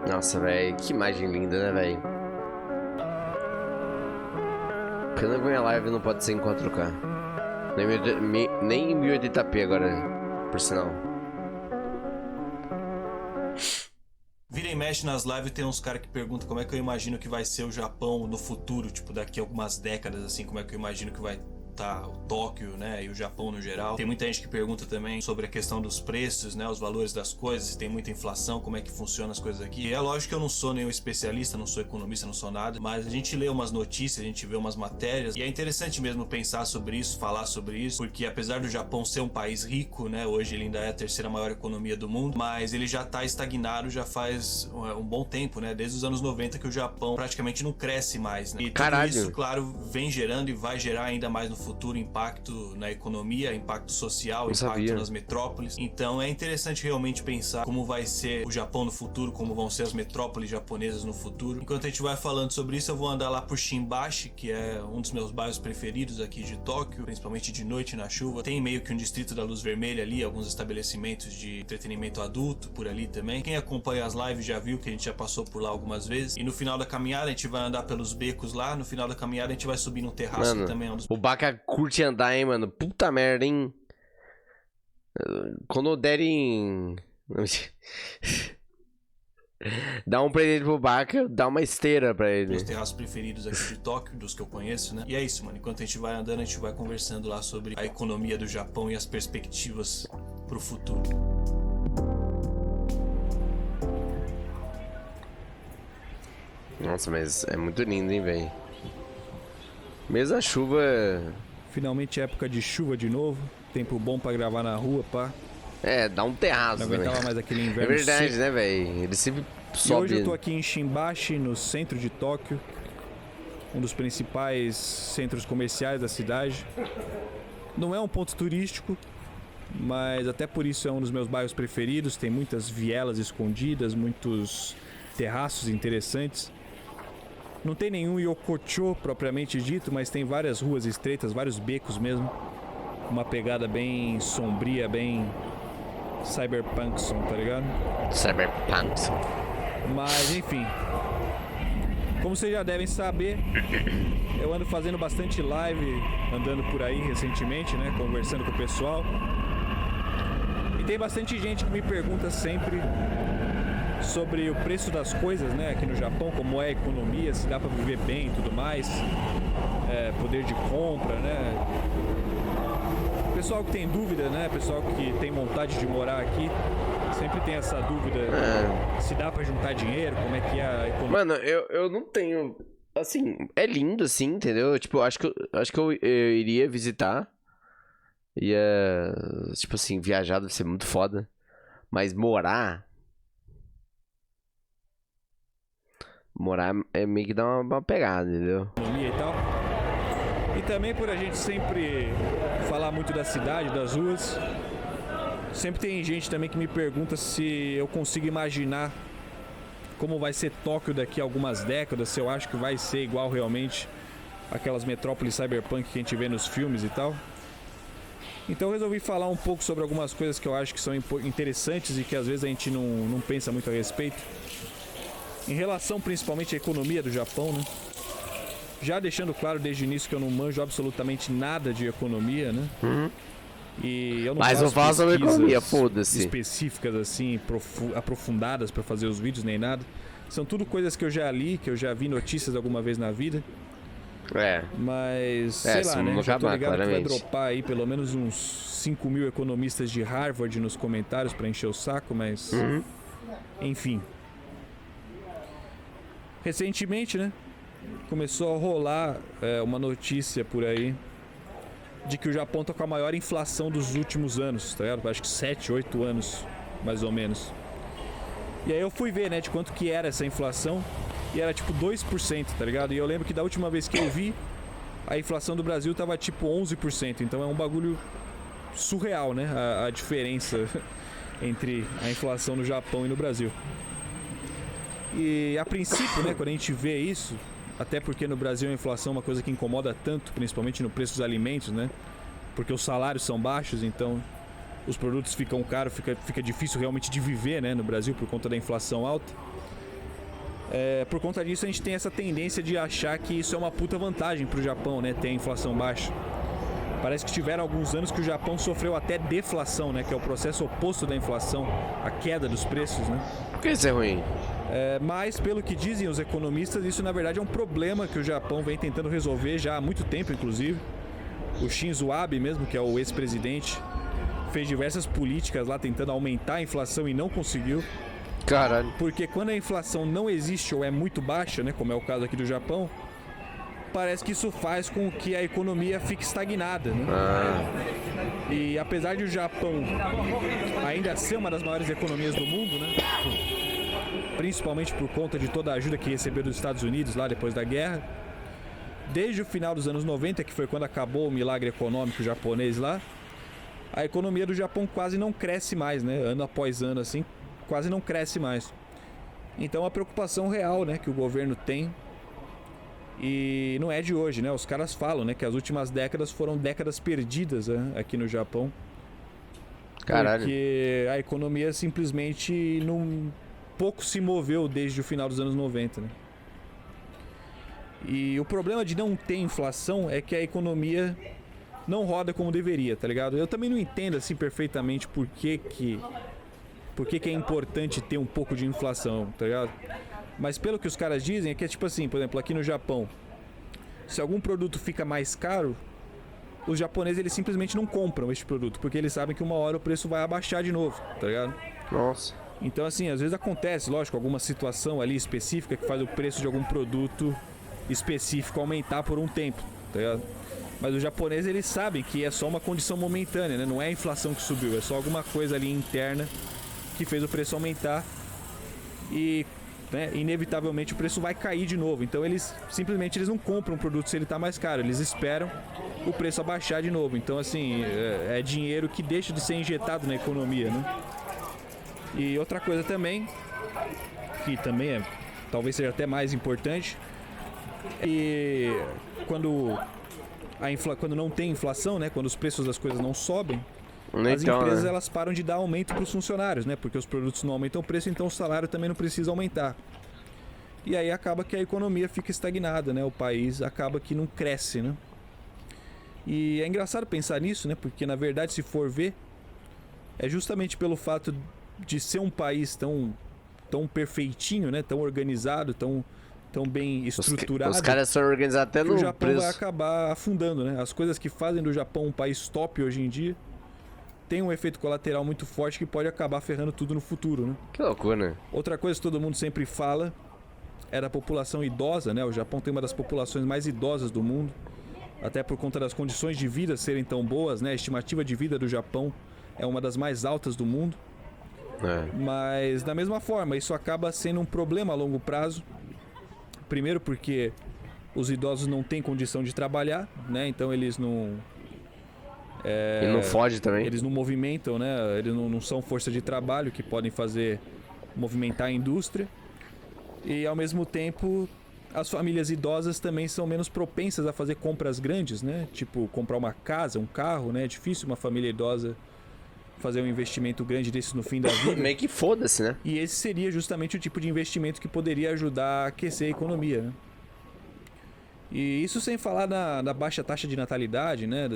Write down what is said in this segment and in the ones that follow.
Nossa, velho, que imagem linda, né, velho? Pena que minha live não pode ser em 4K. Nem em 1080p agora, por sinal. Vira e mexe nas lives, tem uns caras que perguntam como é que eu imagino que vai ser o Japão no futuro, tipo, daqui a algumas décadas, assim, como é que eu imagino que vai tá o Tóquio, né, e o Japão no geral. Tem muita gente que pergunta também sobre a questão dos preços, né, os valores das coisas, se tem muita inflação, como é que funciona as coisas aqui. E é lógico que eu não sou nenhum especialista, não sou economista, não sou nada, mas a gente lê umas notícias, a gente vê umas matérias, e é interessante mesmo pensar sobre isso, falar sobre isso, porque apesar do Japão ser um país rico, né, hoje ele ainda é a terceira maior economia do mundo, mas ele já tá estagnado já faz um bom tempo, né, desde os anos 90 que o Japão praticamente não cresce mais, né. E tudo isso, claro, vem gerando e vai gerar ainda mais no futuro impacto na economia, impacto social, impacto nas metrópoles. Então é interessante realmente pensar como vai ser o Japão no futuro, como vão ser as metrópoles japonesas no futuro. Enquanto a gente vai falando sobre isso, eu vou andar lá por Shimbashi, que é um dos meus bairros preferidos aqui de Tóquio, principalmente de noite na chuva. Tem meio que um distrito da luz vermelha ali, alguns estabelecimentos de entretenimento adulto por ali também. Quem acompanha as lives já viu que a gente já passou por lá algumas vezes. E no final da caminhada a gente vai andar pelos becos lá, no final da caminhada a gente vai subir num terraço, mano, que também é um dos... O Baka curte andar, hein, mano. Puta merda, hein. Quando derem... Dá um presente pro Baka, dá uma esteira pra ele. Os terraços preferidos aqui de Tóquio, dos que eu conheço, né? E é isso, mano. Enquanto a gente vai andando, a gente vai conversando lá sobre a economia do Japão e as perspectivas pro futuro. Nossa, mas é muito lindo, hein, velho. Mesmo a chuva... Finalmente é época de chuva de novo. Tempo bom pra gravar na rua, pá. É, dá um terraço, não aguentava mais aquele inverno. É verdade, seco. né, velho? Ele sempre sobe. E hoje eu tô aqui em Shimbashi, no centro de Tóquio. Um dos principais centros comerciais da cidade. Não é um ponto turístico, mas até por isso é um dos meus bairros preferidos. Tem muitas vielas escondidas, muitos terraços interessantes. Não tem nenhum yokocho propriamente dito, mas tem várias ruas estreitas, vários becos mesmo. Uma pegada bem sombria, bem cyberpunkson, tá ligado? Cyberpunkson. Mas enfim, como vocês já devem saber, eu ando fazendo bastante live, andando por aí recentemente, né? Conversando com o pessoal. E tem bastante gente que me pergunta sempre sobre o preço das coisas, né, aqui no Japão, como é a economia, se dá pra viver bem e tudo mais, poder de compra, né. Pessoal que tem dúvida, né, pessoal que tem vontade de morar aqui, sempre tem essa dúvida, se dá pra juntar dinheiro, como é que é a economia. Mano, eu não tenho, assim, é lindo assim, entendeu? Tipo, acho que eu iria visitar, ia, tipo assim, viajar deve ser muito foda, mas morar é meio que dar uma pegada, entendeu? E tal. E também por a gente sempre falar muito da cidade, das ruas, sempre tem gente também que me pergunta se eu consigo imaginar como vai ser Tóquio daqui a algumas décadas, se eu acho que vai ser igual realmente aquelas metrópoles cyberpunk que a gente vê nos filmes e tal. Então eu resolvi falar um pouco sobre algumas coisas que eu acho que são interessantes e que às vezes a gente não pensa muito a respeito. Em relação principalmente à economia do Japão, né? Já deixando claro desde o início que eu não manjo absolutamente nada de economia, né? E eu não Mas eu falo sobre economia, foda-se. Específicas assim, aprofundadas para fazer os vídeos nem nada. São tudo coisas que eu já li, que eu já vi notícias alguma vez na vida. Mas, sei lá, né? Já tô ligado que vai dropar aí pelo menos uns 5 mil economistas de Harvard nos comentários para encher o saco, mas... Enfim. Recentemente, né, começou a rolar uma notícia por aí de que o Japão tá com a maior inflação dos últimos anos, tá ligado? Acho que 7, 8 anos, mais ou menos. E aí eu fui ver, né, de quanto que era essa inflação, e era tipo 2%, tá ligado? E eu lembro que da última vez que eu vi, a inflação do Brasil tava tipo 11%, então é um bagulho surreal, né, a diferença entre a inflação no Japão e no Brasil. E a princípio, né, quando a gente vê isso, até porque no Brasil a inflação é uma coisa que incomoda tanto, principalmente no preço dos alimentos, né? porque os salários são baixos, então os produtos ficam caros, fica difícil realmente de viver, né, no Brasil por conta da inflação alta. Por conta disso a gente tem essa tendência de achar que isso é uma puta vantagem pro Japão, né, ter a inflação baixa. Parece que tiveram alguns anos que o Japão sofreu até deflação, né, que é o processo oposto da inflação, a queda dos preços, né. Por que isso é ruim? Mas, pelo que dizem os economistas, isso na verdade é um problema que o Japão vem tentando resolver já há muito tempo, inclusive. O Shinzo Abe mesmo, que é o ex-presidente, fez diversas políticas lá tentando aumentar a inflação e não conseguiu. Caralho. Porque quando a inflação não existe ou é muito baixa, né, como é o caso aqui do Japão, parece que isso faz com que a economia fique estagnada, né? E apesar de o Japão ainda ser uma das maiores economias do mundo, né, principalmente por conta de toda a ajuda que recebeu dos Estados Unidos lá depois da guerra, desde o final dos anos 90, que foi quando acabou o milagre econômico japonês lá, a economia do Japão quase não cresce mais, né? Ano após ano, assim, quase não cresce mais. Então a preocupação real, né, que o governo tem, e não é de hoje, né? Os caras falam, né, que as últimas décadas foram décadas perdidas, né, aqui no Japão. Caralho. Porque a economia simplesmente não pouco se moveu desde o final dos anos 90, né? E o problema de não ter inflação é que a economia não roda como deveria, tá ligado? Eu também não entendo assim perfeitamente por que é importante ter um pouco de inflação, tá ligado? Mas pelo que os caras dizem é que é tipo assim, por exemplo, aqui no Japão, se algum produto fica mais caro, os japoneses eles simplesmente não compram este produto, porque eles sabem que uma hora o preço vai abaixar de novo, tá ligado? Nossa. Então assim, às vezes acontece, lógico, alguma situação ali específica que faz o preço de algum produto específico aumentar por um tempo, tá ligado? Mas os japoneses eles sabem que é só uma condição momentânea, né? Não é a inflação que subiu, é só alguma coisa ali interna que fez o preço aumentar e, né, inevitavelmente o preço vai cair de novo. Então eles simplesmente não compram o produto se ele está mais caro, eles esperam o preço abaixar de novo. Então assim, é dinheiro que deixa de ser injetado na economia, né? E outra coisa também, que também talvez seja até mais importante, e quando não tem inflação, né, quando os preços das coisas não sobem, as empresas elas param de dar aumento para os funcionários, né, porque os produtos não aumentam o preço, então o salário também não precisa aumentar. E aí acaba que a economia fica estagnada, né, o país acaba que não cresce, né. E é engraçado pensar nisso, né, porque na verdade se for ver, é justamente pelo fato de ser um país tão perfeitinho, né, tão organizado, tão bem estruturado. Os caras são organizados até no o Japão preço. vai acabar afundando, né? As coisas que fazem do Japão um país top hoje em dia tem um efeito colateral muito forte que pode acabar ferrando tudo no futuro, né? Que loucura, né? Outra coisa que todo mundo sempre fala é da população idosa, né? O Japão tem uma das populações mais idosas do mundo, até por conta das condições de vida serem tão boas, né? A estimativa de vida do Japão é uma das mais altas do mundo. Mas da mesma forma, isso acaba sendo um problema a longo prazo. Primeiro porque os idosos não têm condição de trabalhar, né? Então eles não... E não foge também. Eles não movimentam, né? Eles não são força de trabalho que podem fazer movimentar a indústria. E ao mesmo tempo, as famílias idosas também são menos propensas a fazer compras grandes, né? Tipo, comprar uma casa, um carro, né? É difícil uma família idosa fazer um investimento grande desse no fim da vida. Meio que foda-se, né? E esse seria justamente o tipo de investimento que poderia ajudar a aquecer a economia, né? E isso sem falar na baixa taxa de natalidade, né?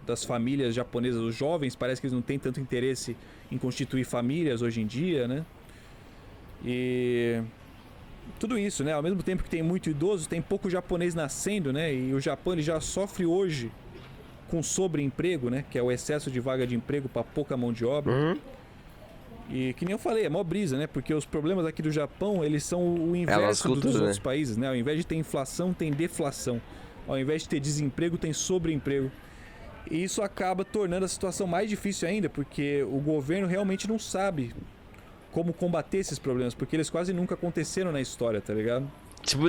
Das famílias japonesas, os jovens parece que eles não têm tanto interesse em constituir famílias hoje em dia, né? E tudo isso, né? Ao mesmo tempo que tem muito idoso, tem pouco japonês nascendo, né? E o Japão ele já sofre hoje com sobreemprego, né? Que é o excesso de vaga de emprego para pouca mão de obra. Uhum. E que nem eu falei, é mó brisa, né? Porque os problemas aqui do Japão, eles são o inverso dos outros países, né? Ao invés de ter inflação, tem deflação. Ao invés de ter desemprego, tem sobreemprego. E isso acaba tornando a situação mais difícil ainda, porque o governo realmente não sabe como combater esses problemas, porque eles quase nunca aconteceram na história, tá ligado? Tipo,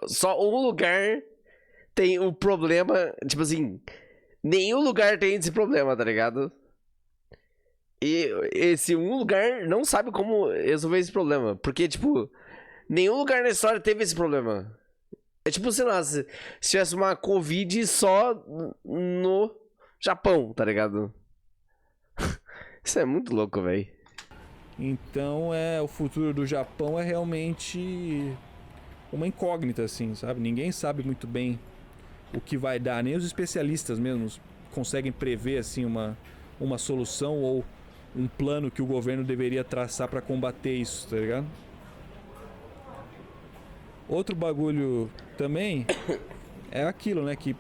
só um lugar tem um problema, tipo assim, nenhum lugar tem esse problema, tá ligado? E esse um lugar não sabe como resolver esse problema, porque, tipo, nenhum lugar na história teve esse problema. É tipo, sei lá, se tivesse uma Covid só no Japão, tá ligado? Isso é muito louco, velho. Então, o futuro do Japão é realmente uma incógnita, assim, sabe? Ninguém sabe muito bem o que vai dar, nem os especialistas mesmo conseguem prever, assim, uma solução ou um plano que o governo deveria traçar para combater isso, tá ligado? Outro bagulho também é aquilo, né, que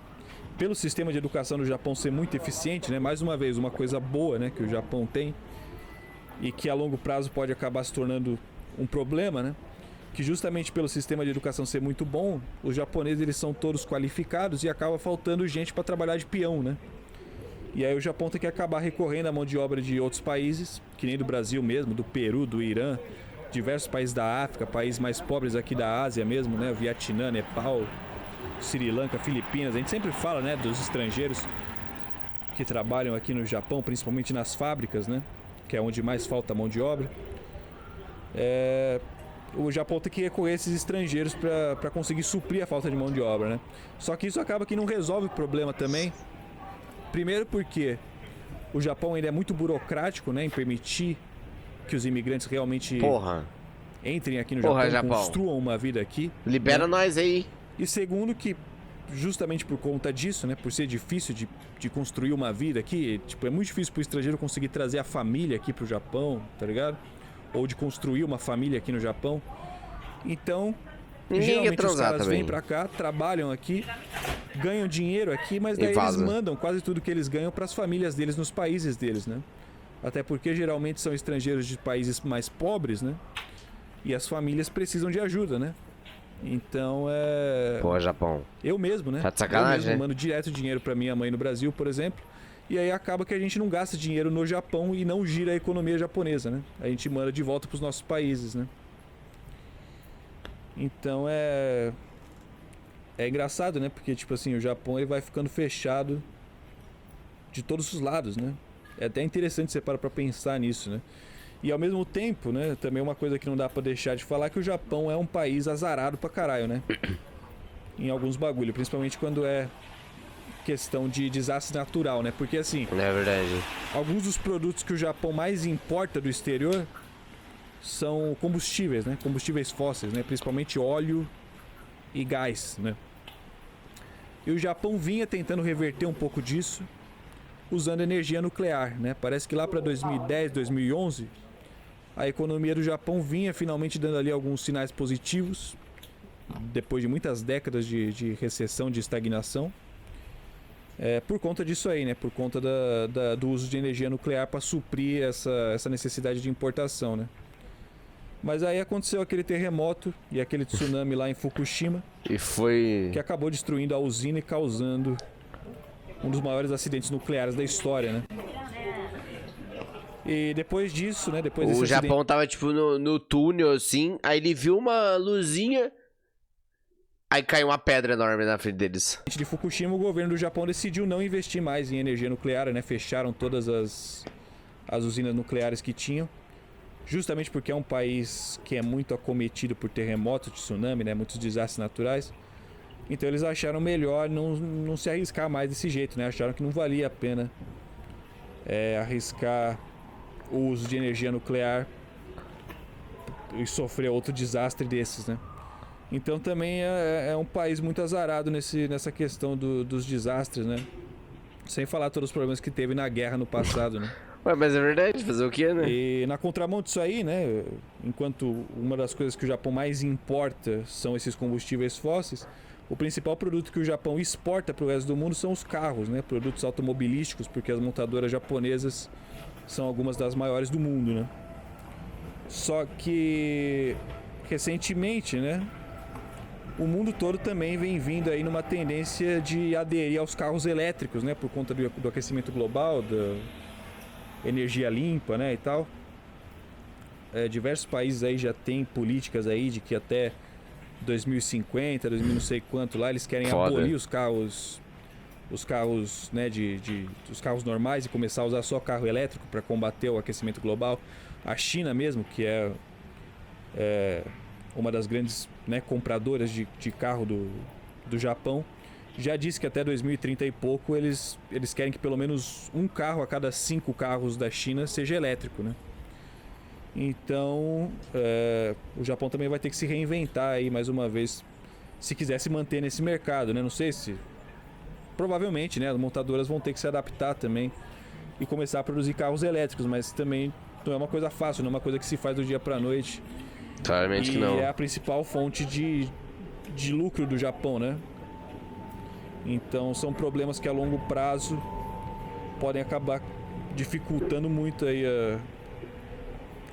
pelo sistema de educação do Japão ser muito eficiente, né, mais uma vez, uma coisa boa, né, que o Japão tem e que a longo prazo pode acabar se tornando um problema, né, que justamente pelo sistema de educação ser muito bom, os japoneses eles são todos qualificados e acaba faltando gente para trabalhar de peão, né? E aí o Japão tem que acabar recorrendo à mão de obra de outros países, que nem do Brasil mesmo, do Peru, do Irã, diversos países da África, países mais pobres aqui da Ásia mesmo, né? Vietnã, Nepal, Sri Lanka, Filipinas. A gente sempre fala, né, dos estrangeiros que trabalham aqui no Japão, principalmente nas fábricas, né? Que é onde mais falta mão de obra. O Japão tem que recorrer a esses estrangeiros para conseguir suprir a falta de mão de obra, né? Só que isso acaba que não resolve o problema também. Primeiro porque o Japão ainda é muito burocrático, né, em permitir que os imigrantes realmente entrem aqui no Japão, construam uma vida aqui. Libera, né, nós aí. E segundo que justamente por conta disso, né, por ser difícil de construir uma vida aqui, tipo, é muito difícil pro estrangeiro conseguir trazer a família aqui pro Japão, tá ligado? Ou de construir uma família aqui no Japão. Então, geralmente os caras vêm pra cá, trabalham aqui, ganham dinheiro aqui, mas daí eles mandam quase tudo que eles ganham pras famílias deles nos países deles, né? Até porque geralmente são estrangeiros de países mais pobres, né? E as famílias precisam de ajuda, né? Então Pô, Japão. Eu mesmo, né? Tá de sacanagem, eu mesmo mando direto dinheiro pra minha mãe no Brasil, por exemplo. E aí acaba que a gente não gasta dinheiro no Japão e não gira a economia japonesa, né? A gente manda de volta pros nossos países, né? Então é engraçado, né? Porque, tipo assim, o Japão ele vai ficando fechado de todos os lados, né? É até interessante você parar pra pensar nisso, né? E ao mesmo tempo, né? Também uma coisa que não dá pra deixar de falar é que o Japão é um país azarado pra caralho, né? Em alguns bagulho, principalmente quando é questão de desastre natural, né? Porque assim... É verdade. Alguns dos produtos que o Japão mais importa do exterior são combustíveis, né? Combustíveis fósseis, né? Principalmente óleo e gás, né? E o Japão vinha tentando reverter um pouco disso usando energia nuclear, né? Parece que lá para 2010, 2011, a economia do Japão vinha finalmente dando ali alguns sinais positivos, depois de muitas décadas de recessão, de estagnação. Por conta disso aí, né? Por conta do uso de energia nuclear para suprir essa necessidade de importação, né? Mas aí aconteceu aquele terremoto e aquele tsunami lá em Fukushima. E foi... que acabou destruindo a usina e causando um dos maiores acidentes nucleares da história, né? E depois disso, né? Depois desse Japão acidente... tava tipo no túnel assim, aí ele viu uma luzinha, aí caiu uma pedra enorme na frente deles. de Fukushima, o governo do Japão decidiu não investir mais em energia nuclear, né? Fecharam todas as usinas nucleares que tinham. Justamente porque é um país que é muito acometido por terremotos, tsunami, né? Muitos desastres naturais. Então eles acharam melhor não se arriscar mais desse jeito, né? Acharam que não valia a pena arriscar o uso de energia nuclear e sofrer outro desastre desses, né? Então também é um país muito azarado nessa questão dos desastres, né? Sem falar todos os problemas que teve na guerra no passado, né? Ué, mas é verdade, fazer o quê, né? E na contramão disso aí, né? Enquanto uma das coisas que o Japão mais importa são esses combustíveis fósseis, o principal produto que o Japão exporta para o resto do mundo são os carros, né? Produtos automobilísticos, porque as montadoras japonesas são algumas das maiores do mundo, né? Só que recentemente, né? O mundo todo também vem vindo aí numa tendência de aderir aos carros elétricos, né? Por conta do aquecimento global, da energia limpa, né, e tal. Diversos países aí já têm políticas aí de que até 2050, 2000 não sei quanto lá, eles querem abolir os carros, né, os carros normais e começar a usar só carro elétrico para combater o aquecimento global. A China mesmo, que uma das grandes, né, compradoras de carro do Japão, já disse que até 2030 e pouco eles querem que pelo menos um carro a cada 5 carros da China seja elétrico, né? Então, o Japão também vai ter que se reinventar aí mais uma vez, se quiser se manter nesse mercado, né? Não sei se... Provavelmente, né? As montadoras vão ter que se adaptar também e começar a produzir carros elétricos, mas também não é uma coisa fácil, não é uma coisa que se faz do dia pra noite. Claramente que não. E é a principal fonte de lucro do Japão, né? Então são problemas que a longo prazo podem acabar dificultando muito aí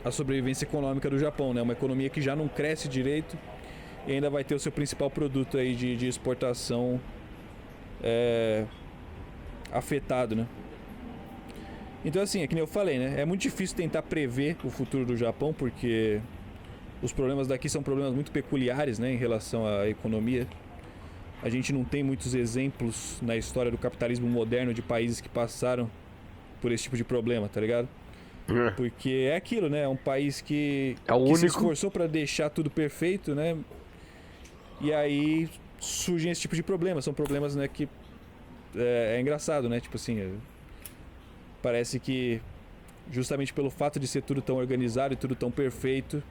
a sobrevivência econômica do Japão, né? Uma economia que já não cresce direito e ainda vai ter o seu principal produto aí de exportação afetado, né? Então assim, é que nem eu falei, né? É muito difícil tentar prever o futuro do Japão porque os problemas daqui são problemas muito peculiares, né, em relação à economia. A gente não tem muitos exemplos na história do capitalismo moderno de países que passaram por esse tipo de problema, tá ligado? Porque é aquilo, né? É um país que se esforçou para deixar tudo perfeito, né? E aí surgem esse tipo de problemas. São problemas, né, que é engraçado, né? Tipo assim, parece que justamente pelo fato de ser tudo tão organizado e tudo tão perfeito,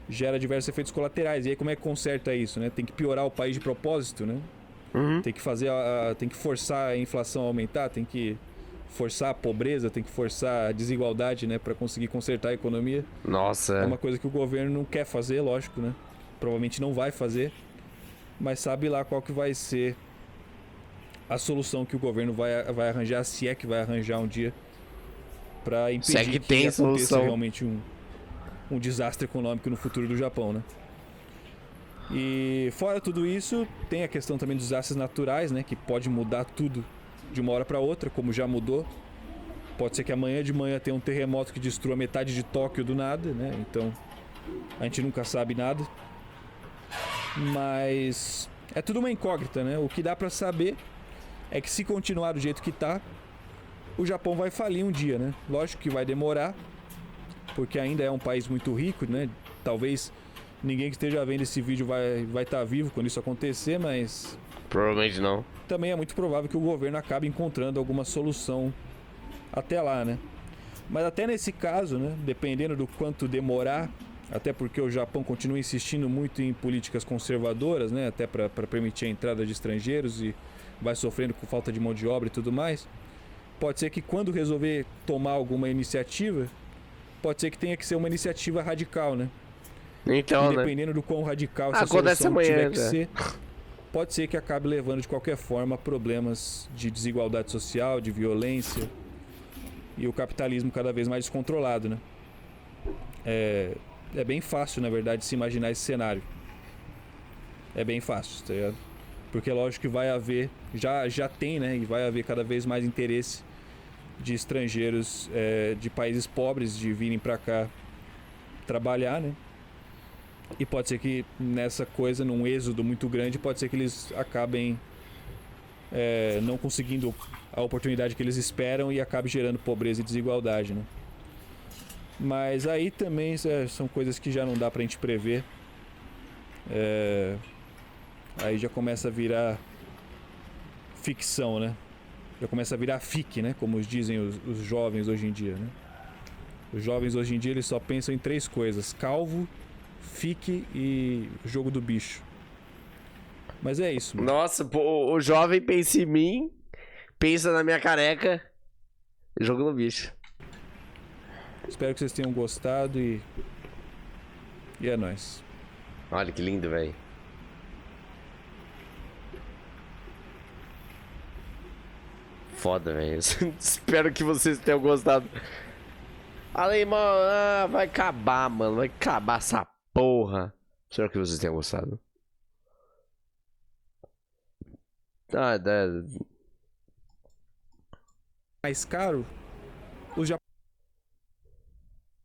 gera diversos efeitos colaterais. E aí como é que conserta isso, né? Tem que piorar o país de propósito, né? Tem que fazer tem que forçar a inflação a aumentar, tem que forçar a pobreza, tem que forçar a desigualdade, né, para conseguir consertar a economia. Nossa. É uma coisa que o governo não quer fazer, lógico, né? Provavelmente não vai fazer, mas sabe lá qual que vai ser a solução que o governo vai arranjar, se é que vai arranjar um dia, para impedir que aconteça realmente um desastre econômico no futuro do Japão, né? E fora tudo isso, tem a questão também dos desastres naturais, né, que pode mudar tudo de uma hora para outra, como já mudou. Pode ser que amanhã de manhã tenha um terremoto que destrua metade de Tóquio do nada, né? Então a gente nunca sabe nada. Mas é tudo uma incógnita, né? O que dá para saber é que se continuar do jeito que tá, o Japão vai falir um dia, né? Lógico que vai demorar, porque ainda é um país muito rico, né? Talvez ninguém que esteja vendo esse vídeo vai estar vivo quando isso acontecer, mas provavelmente não. Também é muito provável que o governo acabe encontrando alguma solução até lá, né? Mas até nesse caso, né, dependendo do quanto demorar, até porque o Japão continua insistindo muito em políticas conservadoras, né, até para permitir a entrada de estrangeiros e vai sofrendo com falta de mão de obra e tudo mais, pode ser que quando resolver tomar alguma iniciativa, pode ser que tenha que ser uma iniciativa radical, né? Então, e dependendo do quão radical essa acontece solução amanhã, tiver que ser, pode ser que acabe levando de qualquer forma a problemas de desigualdade social, de violência e o capitalismo cada vez mais descontrolado, né? É bem fácil, na verdade, se imaginar esse cenário. É bem fácil, tá ligado? Porque lógico que vai haver, já tem, né? E vai haver cada vez mais interesse de estrangeiros de países pobres de virem pra cá trabalhar, né? E pode ser que nessa coisa, num êxodo muito grande, pode ser que eles acabem não conseguindo a oportunidade que eles esperam e acabe gerando pobreza e desigualdade, né? Mas aí também são coisas que já não dá pra gente prever. Aí já começa a virar ficção, né? Já começa a virar fic, né? Como dizem os jovens hoje em dia, né? Os jovens hoje em dia eles só pensam em 3 coisas: calvo, fique e jogo do bicho. Mas é isso, mano. Nossa, pô, o jovem pensa em mim, pensa na minha careca, jogo no bicho. Espero que vocês tenham gostado e é nóis. Olha que lindo, velho. Foda, velho. Espero que vocês tenham gostado. Alemão, vai acabar, mano. Vai acabar essa porra. Espero que vocês tenham gostado. Mais caro, os japoneses.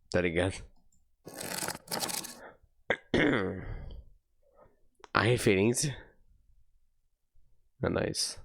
Tá ligado? A referência é nóis.